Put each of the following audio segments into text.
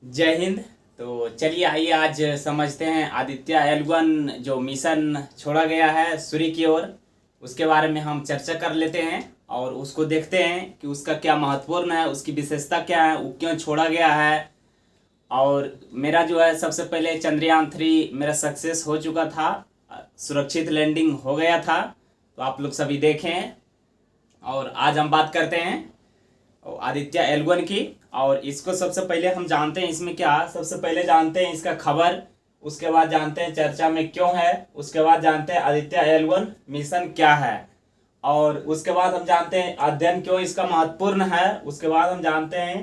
जय हिंद। तो चलिए आइए आज समझते हैं आदित्य L1 जो मिशन छोड़ा गया है सूर्य की ओर, उसके बारे में हम चर्चा कर लेते हैं और उसको देखते हैं कि उसका क्या महत्वपूर्ण है, उसकी विशेषता क्या है, वो क्यों छोड़ा गया है। और मेरा जो है सबसे पहले चंद्रयान 3 मेरा सक्सेस हो चुका था, सुरक्षित लैंडिंग हो गया था। तो आप लोग सभी देखें और आज हम बात करते हैं आदित्य L1 की। और इसको सबसे पहले हम जानते हैं इसमें क्या, सबसे पहले जानते हैं इसका खबर, उसके बाद जानते हैं चर्चा में क्यों है, उसके बाद जानते हैं आदित्य L1 मिशन क्या है, और उसके बाद हम जानते हैं अध्ययन क्यों इसका महत्वपूर्ण है। उसके बाद हम जानते हैं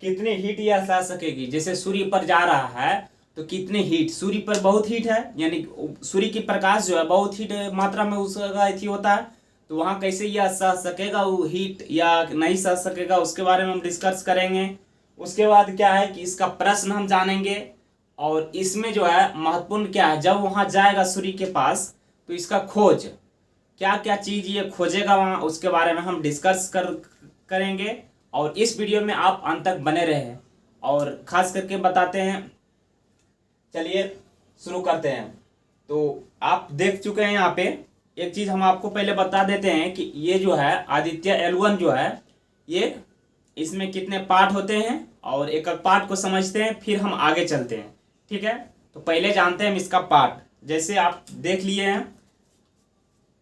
कितनी हीट यह सह सकेगी, जैसे सूर्य पर जा रहा है तो कितने हीट, सूर्य पर बहुत हीट है, यानी सूर्य की प्रकाश जो है बहुत हीट मात्रा में उसका अथी होता है, तो वहाँ कैसे यह सह सकेगा वो हीट या नहीं सह सकेगा, उसके बारे में हम डिस्कस करेंगे। उसके बाद क्या है कि इसका प्रश्न हम जानेंगे, और इसमें जो है महत्वपूर्ण क्या है, जब वहाँ जाएगा सूर्य के पास तो इसका खोज क्या क्या चीज़ ये खोजेगा वहाँ, उसके बारे में हम डिस्कस करेंगे। और इस वीडियो में आप अंत तक बने रहे और ख़ास करके बताते हैं। चलिए शुरू करते हैं। तो आप देख चुके हैं यहाँ पे, एक चीज़ हम आपको पहले बता देते हैं कि ये जो है आदित्य L1 जो है ये, इसमें कितने पार्ट होते हैं और एक एक पार्ट को समझते हैं, फिर हम आगे चलते हैं। ठीक है, तो पहले जानते हैं हम इसका पार्ट। जैसे आप देख लिए हैं,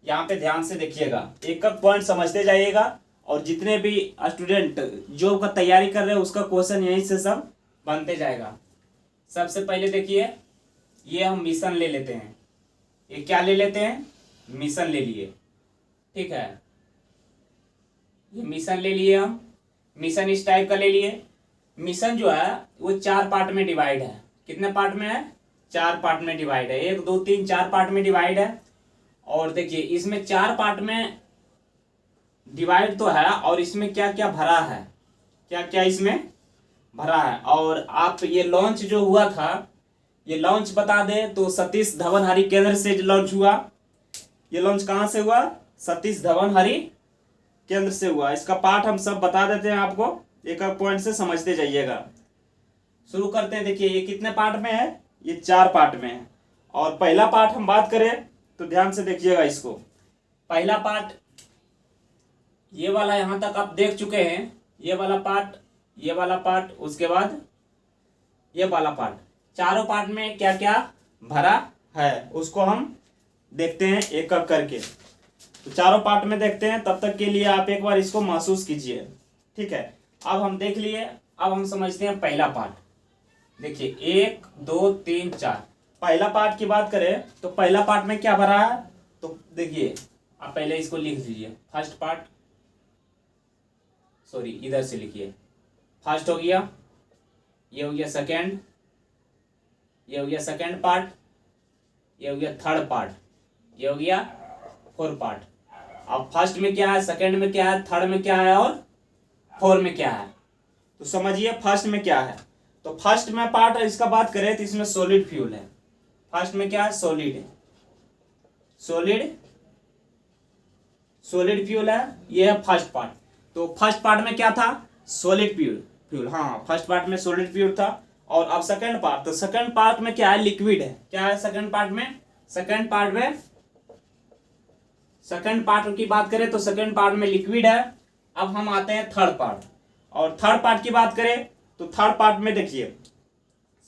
यहाँ पे ध्यान से देखिएगा, एक एक पॉइंट समझते जाइएगा, और जितने भी स्टूडेंट जो का तैयारी कर रहे हैं उसका क्वेश्चन यहीं से सब बनते जाएगा। सबसे पहले देखिए, ये हम मिशन ले लेते हैं। ये क्या ले लेते हैं, मिशन ले लिए। ठीक है, ये मिशन ले लिए हम, मिशन इस टाइप का ले लिए। मिशन जो है वो 4 पार्ट में डिवाइड है। कितने पार्ट में है, 4 पार्ट में डिवाइड है, 1 2 3 4 पार्ट में डिवाइड है। और देखिए इसमें 4 पार्ट में डिवाइड तो है, और इसमें क्या क्या भरा है, क्या क्या इसमें भरा है। और आप ये लॉन्च जो हुआ था, ये लॉन्च बता दें तो सतीश धवन हरि केंद्र से लॉन्च हुआ। ये लॉन्च कहाँ से हुआ, सतीश धवन हरि केंद्र से हुआ। इसका पार्ट हम सब बता देते हैं आपको, एक एक पॉइंट से समझते जाइएगा। शुरू करते हैं। देखिए ये कितने पार्ट में है, ये 4 पार्ट में है। और पहला पार्ट हम बात करें तो ध्यान से देखिएगा इसको। पहला पार्ट ये वाला, यहाँ तक आप देख चुके हैं, ये वाला पार्ट, ये वाला पार्ट, उसके बाद ये वाला पार्ट। चारों पार्ट में क्या क्या भरा है उसको हम देखते हैं एक एक करके। तो चारों पार्ट में देखते हैं, तब तक के लिए आप एक बार इसको महसूस कीजिए। ठीक है, अब हम देख लिए, अब हम समझते हैं पहला पार्ट। देखिए 1 2 3 4, पहला पार्ट की बात करें तो पहला पार्ट में क्या भरा है, तो देखिए आप पहले इसको लिख लीजिए। फर्स्ट पार्ट, सॉरी इधर से लिखिए, फर्स्ट हो गया, ये हो गया सेकेंड, ये हो गया सेकेंड पार्ट, ये हो गया थर्ड पार्ट, ये हो गया फोर्थ पार्ट। अब फर्स्ट में क्या है, सेकेंड में क्या है, थर्ड में क्या है और फोर्थ में क्या है, तो समझिए फर्स्ट में क्या है। तो फर्स्ट में पार्ट इसका बात करें तो इसमें सॉलिड फ्यूल है। फर्स्ट में क्या है, सॉलिड है, सॉलिड फ्यूल है, ये है फर्स्ट पार्ट। तो फर्स्ट पार्ट में क्या था, सॉलिड फ्यूल, हाँ फर्स्ट पार्ट में सॉलिड फ्यूल था। और अब सेकंड पार्ट, तो सेकंड पार्ट में क्या है, लिक्विड है। क्या है सेकंड पार्ट में, सेकंड पार्ट की बात करें तो सेकंड पार्ट में लिक्विड है। अब हम आते हैं थर्ड पार्ट, और थर्ड पार्ट की बात करें तो थर्ड पार्ट में देखिए,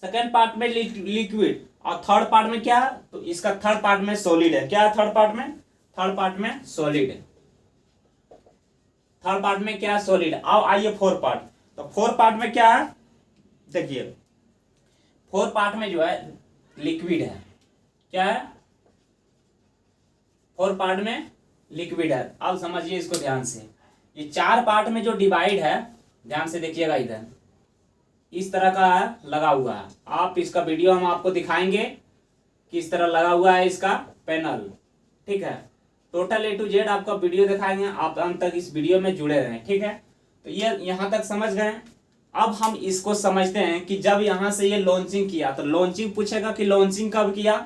सेकंड पार्ट में लिक्विड और थर्ड पार्ट में क्या है, तो इसका थर्ड पार्ट में सॉलिड है। क्या है थर्ड पार्ट में, थर्ड पार्ट में सॉलिड है, थर्ड पार्ट में क्या है, सॉलिड। अब आइए फोर्थ पार्ट, तो फोर्थ पार्ट में क्या है, देखिए फोर्थ पार्ट में जो है लिक्विड है। क्या है, फोर्थ पार्ट में लिक्विड है। अब समझिए इसको ध्यान से, ये 4 पार्ट में जो डिवाइड है, ध्यान से देखिएगा, इधर इस तरह का है, लगा हुआ है। आप इसका वीडियो हम आपको दिखाएंगे किस तरह लगा हुआ है इसका पैनल। ठीक है, टोटल A to Z आपका वीडियो दिखाएंगे, आप अंत तक इस वीडियो में जुड़े रहें। ठीक है, तो ये यहाँ तक समझ गए। अब हम इसको समझते हैं कि जब यहाँ से ये लॉन्चिंग किया, तो लॉन्चिंग पूछेगा कि लॉन्चिंग कब किया,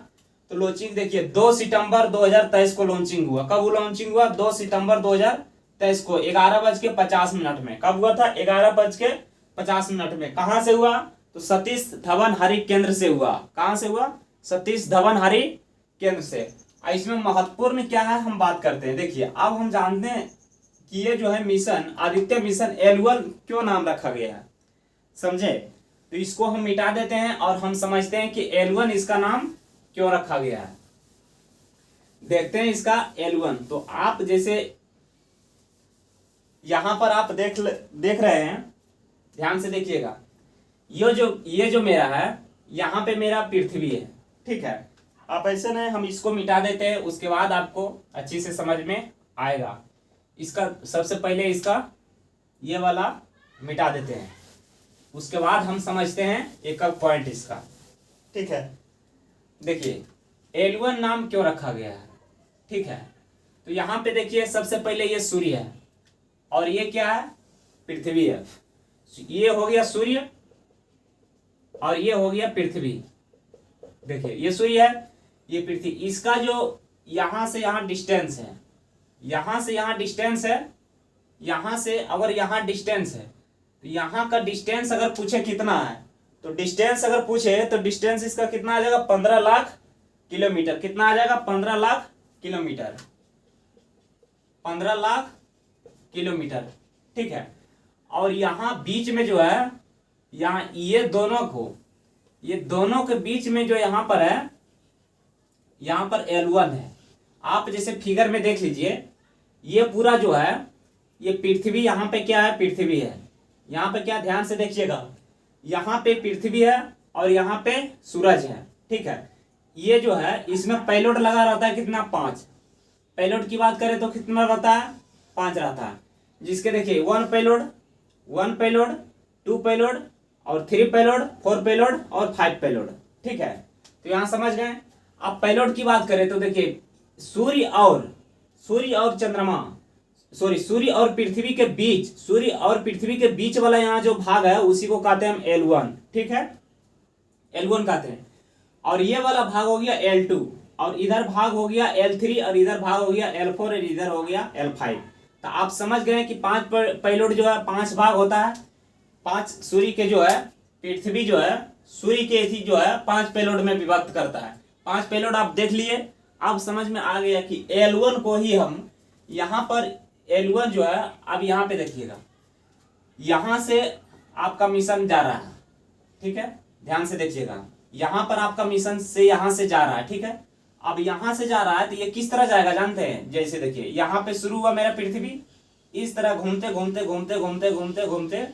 तो लॉन्चिंग देखिए 2 सितंबर 2023 को लॉन्चिंग हुआ। कब लॉन्चिंग हुआ, 2 सितंबर 2023 को 11:50 में। कब हुआ था, 11:50 में। कहाँ से हुआ, तो सतीश धवन हरि केंद्र से हुआ। कहाँ से हुआ? सतीश धवन हरि केंद्र से। इसमें महत्वपूर्ण क्या है हम बात करते हैं। देखिए अब हम जानते हैं कि ये जो है मिशन आदित्य मिशन L1 क्यों नाम रखा गया है, समझे? तो इसको हम मिटा देते हैं और हम समझते हैं कि L1 इसका नाम क्यों रखा गया है। देखते हैं इसका L1। तो आप जैसे यहां पर आप देख रहे हैं, ध्यान से देखिएगा। ये जो मेरा है, यहां पे मेरा पृथ्वी है, ठीक है। आप ऐसे नहीं, हम इसको मिटा देते हैं, उसके बाद आपको अच्छी से समझ में आएगा। इसका सबसे पहले इसका ये वाला मिटा देते हैं, उसके बाद हम समझते हैं एक एक पॉइंट इसका, ठीक है। देखिए L1 नाम क्यों रखा गया है, ठीक है। तो यहाँ पे देखिए सबसे पहले ये सूर्य है और ये क्या है? पृथ्वी है। ये हो गया सूर्य और ये हो गया पृथ्वी। देखिए ये सूर्य है, ये पृथ्वी। इसका जो यहां से यहां डिस्टेंस है, यहां से यहां डिस्टेंस है, यहां से अगर यहां डिस्टेंस है तो यहां का डिस्टेंस अगर पूछे कितना है, तो डिस्टेंस अगर पूछे तो डिस्टेंस इसका कितना आ जाएगा? 15 लाख किलोमीटर। कितना आ जाएगा? 15 लाख किलोमीटर। 15 लाख किलोमीटर, ठीक है। और यहां बीच में जो है, यहां ये दोनों के बीच में जो यहां पर है, यहां पर L1 है। आप जैसे फिगर में देख लीजिए, ये पूरा जो है, ये पृथ्वी, यहां पे क्या है? पृथ्वी है। यहां पे क्या, ध्यान से देखिएगा, यहां पे पृथ्वी है और यहां पे सूरज है, ठीक है। ये जो है इसमें पेलोड लगा रहता है कितना? 5। पेलोड की बात करें तो कितना रहता है? 5 रहता है। जिसके देखिए 1 पेलोड, 2 पेलोड और 3 पेलोड, 4 पेलोड और 5 पेलोड, ठीक है। तो यहां समझ गए। अब पेलोड की बात करें तो देखिए सूर्य और चंद्रमा, सूर्य और पृथ्वी के बीच वाला यहाँ जो भाग है उसी को कहते हैं हम L1, ठीक है। L1 कहते हैं। और ये वाला भाग हो गया L2 और इधर भाग हो गया L3 और इधर भाग हो गया L4 और इधर हो गया L5। तो आप समझ गए कि 5 पेलोड जो है 5 भाग होता है। 5 सूर्य के जो है, पृथ्वी जो है सूर्य के थी जो है 5 पेलोड में विभक्त करता है। 5 पेलोड आप देख लिए। अब समझ में आ गया कि L1 को ही हम यहाँ पर L1 जो है, अब यहाँ पे देखिएगा, यहाँ से आपका मिशन जा रहा है, ठीक है। ध्यान से देखिएगा, यहाँ पर आपका मिशन से यहाँ से जा रहा है, ठीक है। अब यहाँ से जा रहा है तो ये किस तरह जाएगा जानते हैं? जैसे देखिए यहाँ पे शुरू हुआ मेरा पृथ्वी, इस तरह घूमते घूमते घूमते घूमते घूमते घूमते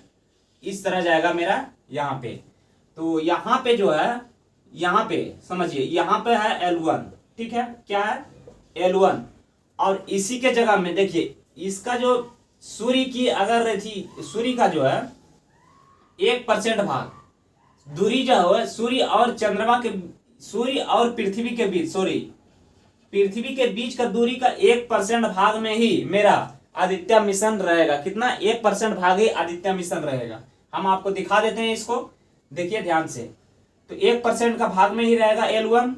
इस तरह जाएगा मेरा यहाँ पे। तो यहाँ पे जो है, यहाँ पे समझिए, यहाँ पे है L1, ठीक है। क्या है? L1। और इसी के जगह में देखिए इसका जो सूर्य की अगर थी, सूर्य का जो है 1% भाग दूरी जो है सूर्य और चंद्रमा के, सूर्य और पृथ्वी के बीच, पृथ्वी के बीच का दूरी का 1% भाग में ही मेरा आदित्य मिशन रहेगा। कितना? 1% भाग ही आदित्य मिशन रहेगा। हम आपको दिखा देते हैं इसको, देखिए ध्यान से। तो 1% का भाग में ही रहेगा L1,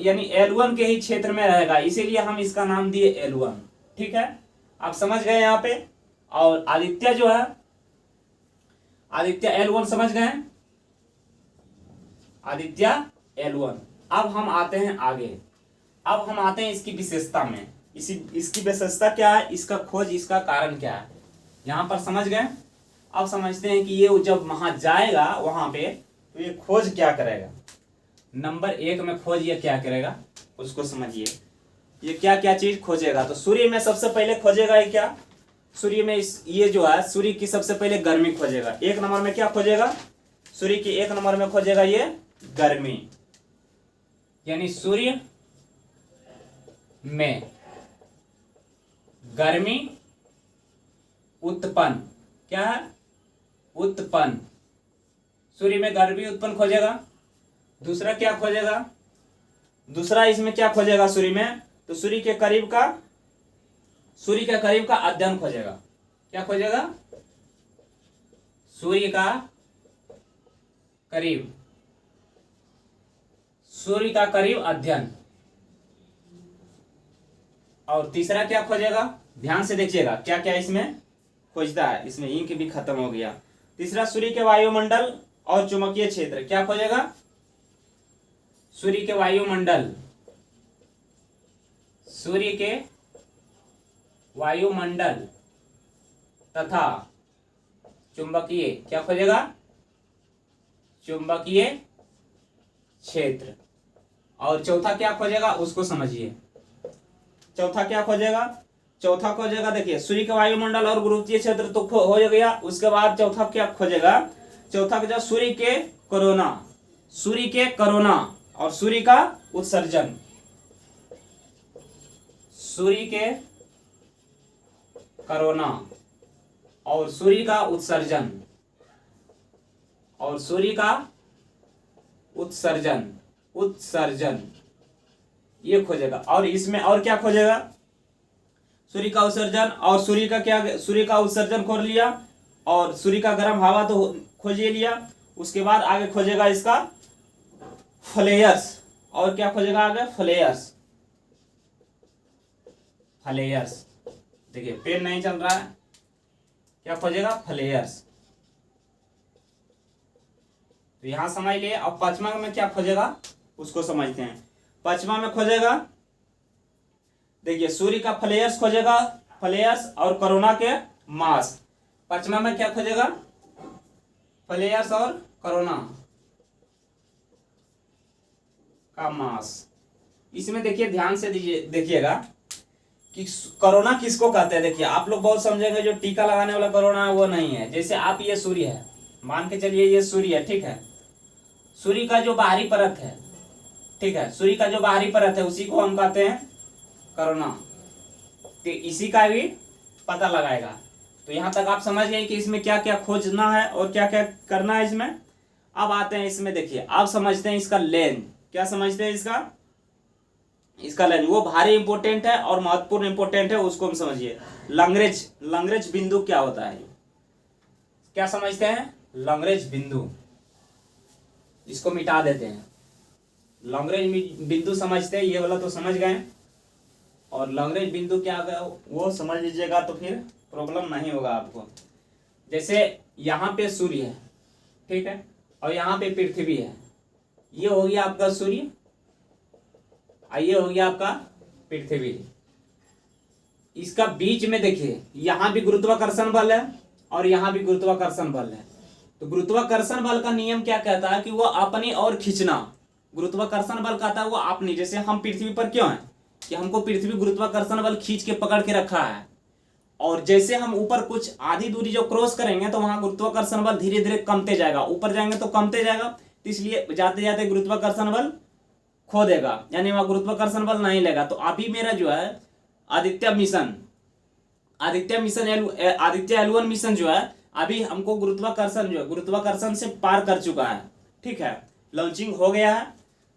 यानी L1 के ही क्षेत्र में रहेगा, इसीलिए हम इसका नाम दिए L1, ठीक है। आप समझ गए यहाँ पे। और आदित्य जो है, आदित्य L1 समझ गए, आदित्य L1। अब हम आते हैं आगे, अब हम आते हैं इसकी विशेषता में। इसकी विशेषता क्या है, इसका खोज, इसका कारण क्या है, यहाँ पर समझ गए। अब समझते हैं कि ये जब वहां जाएगा वहां पे तो ये खोज क्या करेगा। नंबर 1 में खोज ये क्या करेगा उसको समझिए। ये क्या क्या चीज खोजेगा? तो सूर्य में सबसे पहले खोजेगा ये क्या, सूर्य में ये जो है सूर्य की सबसे पहले गर्मी खोजेगा। 1 नंबर में क्या खोजेगा? सूर्य की 1 नंबर में खोजेगा ये गर्मी, यानी सूर्य में गर्मी उत्पन्न, क्या है? उत्पन्न। सूर्य में गर्मी उत्पन्न खोजेगा। दूसरा क्या खोजेगा? दूसरा इसमें क्या खोजेगा सूर्य में? तो सूर्य के करीब का अध्ययन खोजेगा। क्या खोजेगा? सूर्य का करीब अध्ययन। और तीसरा क्या खोजेगा? ध्यान से देखिएगा क्या क्या इसमें खोजता है। इसमें इंक भी खत्म हो गया। तीसरा सूर्य के वायुमंडल और चुंबकीय क्षेत्र क्या खोजेगा? सूर्य के वायुमंडल, सूर्य के वायुमंडल तथा चुंबकीय क्या खोजेगा? चुंबकीय क्षेत्र। और चौथा क्या खोजेगा उसको समझिए। चौथा क्या खोजेगा? चौथा खोजेगा, देखिए सूर्य का वायुमंडल और गुरुत्वीय क्षेत्र तो हो गया। उसके बाद चौथा क्या खोजेगा? चौथा खोजेगा सूर्य के कोरोना, सूर्य के कोरोना और सूर्य का उत्सर्जन, सूर्य के कोरोना और सूर्य का उत्सर्जन, और सूर्य का उत्सर्जन, उत्सर्जन ये खोजेगा। और इसमें और क्या खोजेगा? सूर्य का उत्सर्जन और सूर्य का क्या, सूर्य का उत्सर्जन खोज लिया और सूर्य का गर्म हवा तो खोजिए लिया। उसके बाद आगे खोजेगा इसका फ्लेयर्स। और क्या खोजेगा आगे? फ्लेयर्स, फ्लेयर्स। देखिए पेन नहीं चल रहा है, क्या खोजेगा? फ्लेयर्स। तो यहां समझ लिए। अब पांचवा में क्या खोजेगा उसको समझते हैं। पांचवा में खोजेगा, देखिए सूर्य का फ्लेयर्स खोजेगा, फ्लेयर्स और कोरोना के मास। पांचवा में क्या खोजेगा? फ्लेयर्स और कोरोना का मास। इसमें देखिए ध्यान से देखिएगा कि कोरोना किसको कहते हैं। देखिए आप लोग बहुत समझेंगे, जो टीका लगाने वाला कोरोना है वो नहीं है। जैसे आप, ये सूर्य है, मान के चलिए ये सूर्य है, ठीक है। सूर्य का जो बाहरी परत है, ठीक है, सूर्य का जो बाहरी परत है उसी को हम कहते हैं कोरोना। तो इसी का भी पता लगाएगा। तो यहां तक आप समझ गए कि इसमें क्या क्या खोजना है और क्या क्या करना है इसमें। अब आते हैं इसमें, देखिए आप समझते हैं इसका लेंथ। क्या समझते हैं इसका लेंथ? वो भारी इंपोर्टेंट है और महत्वपूर्ण इंपोर्टेंट है, उसको हम समझिए। लैग्रेंज, लैग्रेंज बिंदु क्या होता है? क्या समझते हैं? लैग्रेंज बिंदु, इसको मिटा देते हैं। लैग्रेंज बिंदु समझते हैं, ये वाला तो समझ गए। और लैग्रेंज बिंदु क्या होगा वो समझ लीजिएगा, तो फिर प्रॉब्लम नहीं होगा आपको। जैसे यहाँ पे सूर्य है, ठीक है, और यहाँ पे पृथ्वी है। ये हो गया आपका सूर्य, ये हो गया आपका पृथ्वी। इसका बीच में देखिए यहाँ भी गुरुत्वाकर्षण बल है और यहाँ भी गुरुत्वाकर्षण बल है। तो गुरुत्वाकर्षण बल का नियम क्या कहता है कि वो अपनी ओर खींचना। गुरुत्वाकर्षण बल कहता है वो अपनी, जैसे हम पृथ्वी पर क्यों हैं कि हमको पृथ्वी गुरुत्वाकर्षण बल खींच के पकड़ के रखा है। और जैसे हम ऊपर कुछ आधी दूरी जो क्रॉस करेंगे तो वहां गुरुत्वाकर्षण बल धीरे धीरे कमते जाएगा, ऊपर जाएंगे तो कमते जाएगा। तो इसलिए जाते जाते गुरुत्वाकर्षण बल खो देगा, यानी वहां गुरुत्वाकर्षण बल नहीं लेगा। तो अभी मेरा जो है आदित्य मिशन L1 मिशन जो है अभी हमको गुरुत्वाकर्षण जो है गुरुत्वाकर्षण से पार कर चुका है, ठीक है, लॉन्चिंग हो गया है।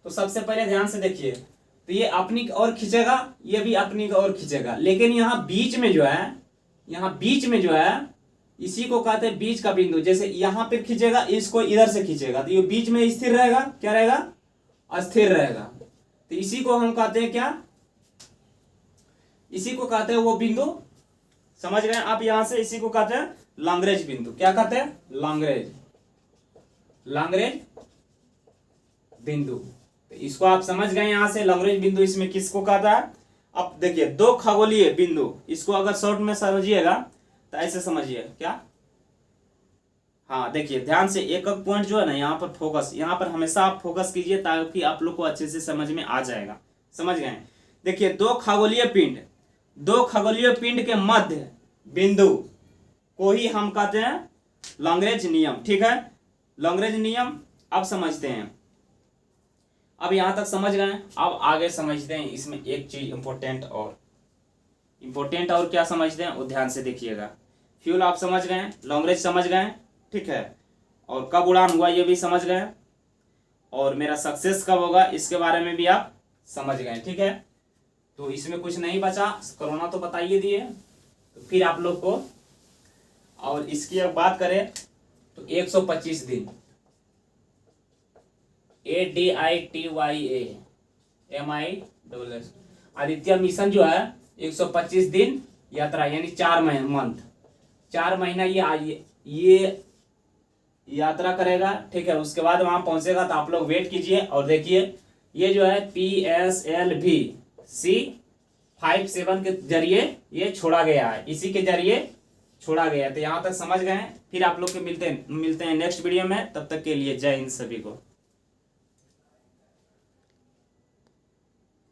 तो सबसे पहले ध्यान से देखिए, तो ये अपनी ओर खींचेगा, ये भी अपनी ओर खींचेगा। लेकिन यहाँ बीच में जो है इसी को कहते हैं बीच का बिंदु। जैसे यहाँ पे खींचेगा, इसको इधर से खींचेगा, तो ये बीच में स्थिर रहेगा। क्या रहेगा? अस्थिर रहेगा। तो इसी को हम कहते हैं क्या? इसी को कहते हैं वो बिंदु। समझ गए आप? यहां से इसी को कहते हैं लैग्रेंज बिंदु। क्या कहते हैं? लैग्रेंज बिंदु। तो इसको आप समझ गए यहां से लैग्रेंज बिंदु इसमें किसको कहता है। अब देखिए दो खगोलीय बिंदु, इसको अगर शॉर्ट में समझिएगा तो ऐसे समझिए। क्या? हाँ देखिए ध्यान से, एक एक पॉइंट जो है ना यहाँ पर फोकस, यहाँ पर हमेशा आप फोकस कीजिए ताकि आप लोग को अच्छे से समझ में आ जाएगा। समझ गए? देखिए दो खगोलीय पिंड के मध्य बिंदु को ही हम कहते हैं लैग्रेंज नियम। ठीक है, लैग्रेंज नियम अब समझते हैं। अब यहां तक समझ गए, अब आगे समझते हैं। इसमें एक चीज इंपॉर्टेंट और क्या समझते हैं वो ध्यान से देखिएगा। फ्यूल आप समझ गए, लैग्रेंज समझ गए, ठीक है, और कब उड़ान हुआ ये भी समझ गए, और मेरा सक्सेस कब होगा इसके बारे में भी आप समझ गए। ठीक है, तो इसमें कुछ नहीं बचा, कोरोना तो बताइए दिए। तो फिर आप लोग को, और इसकी अब बात करें तो 125 दिन ADITYA आदित्य मिशन जो है 125 दिन यात्रा, यानी 4 महीना यात्रा करेगा, ठीक है। उसके बाद वहां पहुंचेगा तो आप लोग वेट कीजिए और देखिए ये जो है PSLV C57 के जरिए ये छोड़ा गया है, इसी के जरिए छोड़ा गया है। तो यहाँ तक समझ गए हैं। फिर आप लोग के मिलते हैं नेक्स्ट वीडियो में। तब तक के लिए जय हिंद सभी को।